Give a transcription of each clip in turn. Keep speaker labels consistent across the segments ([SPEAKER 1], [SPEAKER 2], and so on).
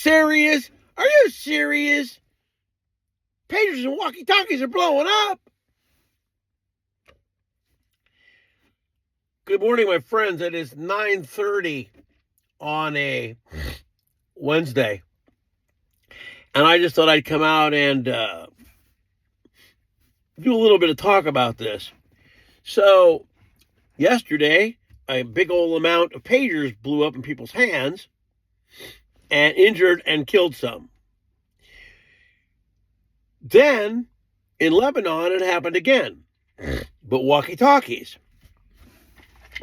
[SPEAKER 1] serious? Are you serious? Pagers and walkie-talkies are blowing up. Good morning, my friends. It is 9:30 on a Wednesday. And I just thought I'd come out and do a little bit of talk about this. So, yesterday, a big old amount of pagers blew up in people's hands and injured and killed some. Then, in Lebanon, it happened again, but walkie-talkies.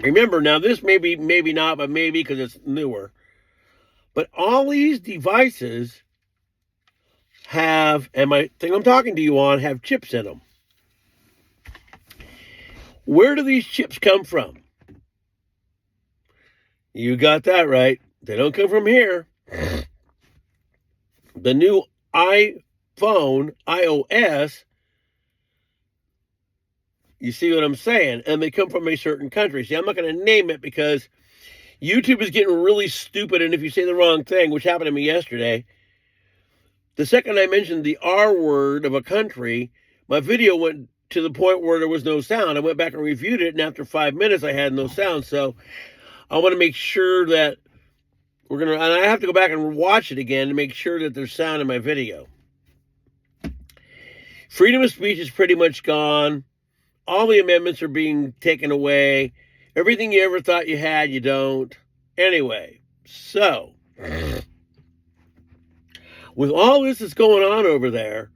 [SPEAKER 1] Remember, now this maybe not, but maybe because it's newer. But all these devices have, and my thing I'm talking to you on, have chips in them. Where do these chips come from? You got that right. They don't come from here. The new iPhone, iOS, you see what I'm saying? And they come from a certain country. See, I'm not going to name it because YouTube is getting really stupid. And if you say the wrong thing, which happened to me yesterday, the second I mentioned the R word of a country, my video went to the point where there was no sound. I went back and reviewed it, and after 5 minutes, I had no sound. So I want to make sure that and I have to go back and watch it again to make sure that there's sound in my video. Freedom of speech is pretty much gone. All the amendments are being taken away. Everything you ever thought you had, you don't. Anyway, so with all this that's going on over there,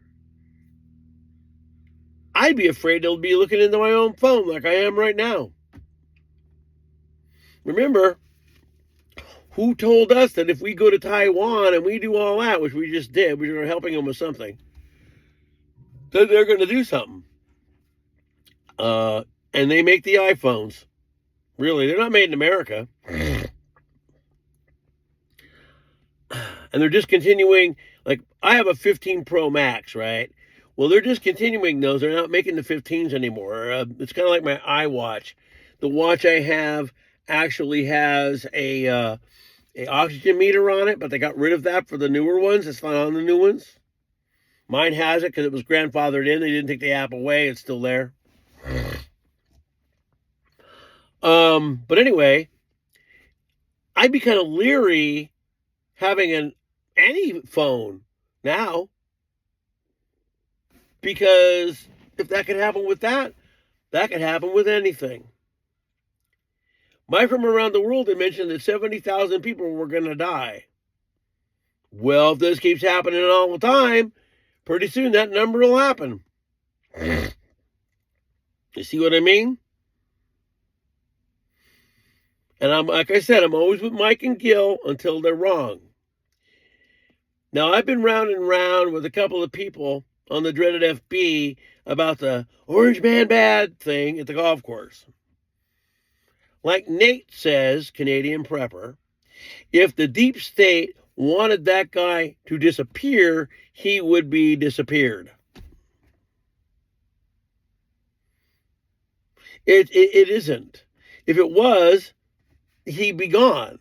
[SPEAKER 1] I'd be afraid they'll be looking into my own phone like I am right now. Remember, who told us that if we go to Taiwan and we do all that, which we just did, we were helping them with something, that they're going to do something? And they make the iPhones. Really, they're not made in America. And they're discontinuing, like, I have a 15 Pro Max, right? Well, they're discontinuing those. They're not making the 15s anymore. It's kind of like my iWatch. The watch I have actually has a oxygen meter on it, but they got rid of that for the newer ones. It's not on the new ones. Mine has it because it was grandfathered in. They didn't take the app away. It's still there. But anyway, I'd be kind of leery having any phone now, because if that could happen with that could happen with anything. Mike from around the world had mentioned that 70,000 people were going to die. Well, if this keeps happening all the time, pretty soon that number will happen. You see what I mean? And like I said, I'm always with Mike and Gil until they're wrong. Now, I've been round and round with a couple of people on the dreaded FB about the Orange Man Bad thing at the golf course. Like Nate says, Canadian prepper, if the deep state wanted that guy to disappear, he would be disappeared. It isn't. If it was, he'd be gone.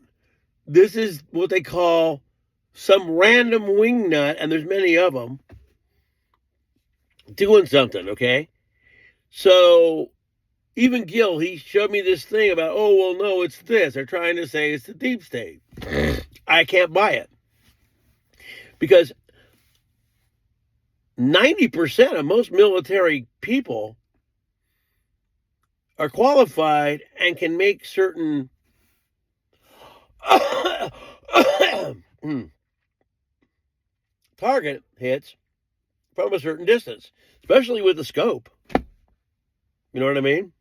[SPEAKER 1] This is what they call some random wingnut, and there's many of them, doing something, okay? So even Gil, he showed me this thing about, oh, well, no, it's this. They're trying to say it's the deep state. I can't buy it. Because 90% of most military people are qualified and can make certain target hits from a certain distance, especially with the scope. You know what I mean?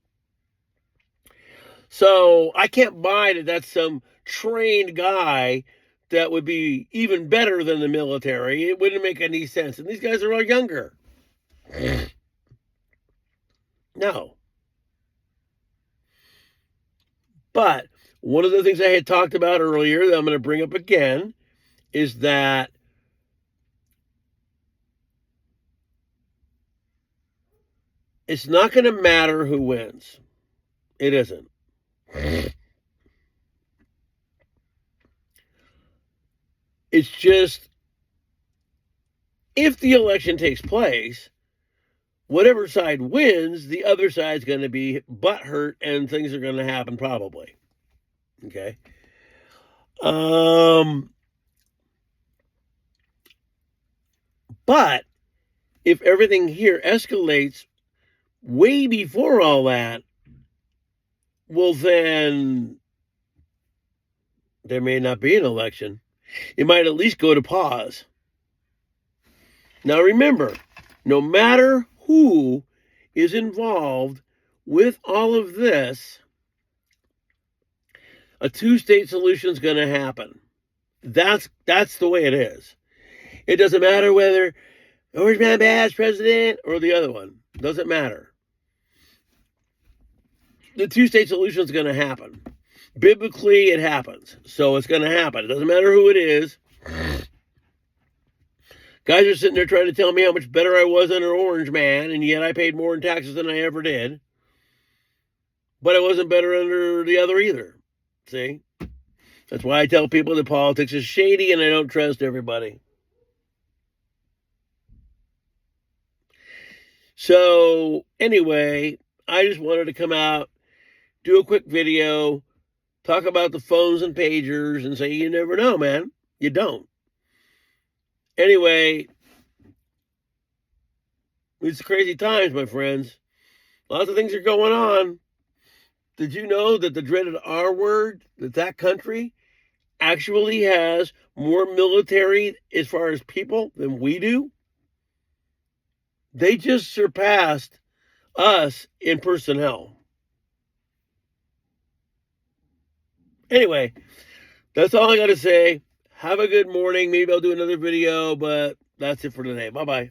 [SPEAKER 1] So I can't buy that that's some trained guy that would be even better than the military. It wouldn't make any sense. And these guys are all younger. No. But one of the things I had talked about earlier that I'm going to bring up again is that it's not going to matter who wins. It isn't. It's just, if the election takes place, whatever side wins, the other side's going to be butthurt and things are going to happen probably. Okay. But if everything here escalates way before all that, well, then there may not be an election. It might at least go to pause. Now remember, no matter who is involved with all of this, a two-state solution is going to happen. That's the way it is. It doesn't matter whether Orange Man Bad's president or the other one. Doesn't matter. The two-state solution is going to happen. Biblically, it happens. So it's going to happen. It doesn't matter who it is. Guys are sitting there trying to tell me how much better I was under Orange Man, and yet I paid more in taxes than I ever did. But I wasn't better under the other either. See? That's why I tell people that politics is shady and I don't trust everybody. So, anyway, I just wanted to come out, do a quick video, talk about the phones and pagers, and say, you never know, man. You don't. Anyway, it's crazy times, my friends. Lots of things are going on. Did you know that the dreaded R word, that country actually has more military as far as people than we do? They just surpassed us in personnel. Anyway, that's all I got to say. Have a good morning. Maybe I'll do another video, but that's it for today. Bye-bye.